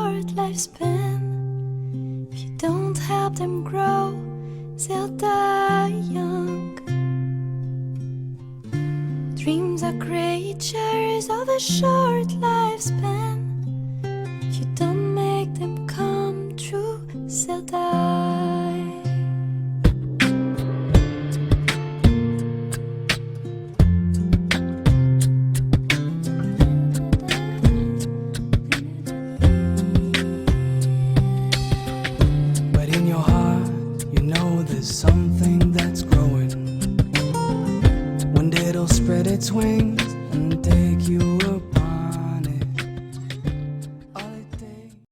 short lifespan. If you don't help them grow, they'll die young. Dreams are creatures of a short lifespan. If you don't make them come true, they'll die. But in your heart, you know there's something that's growing. One day it'll spread its wings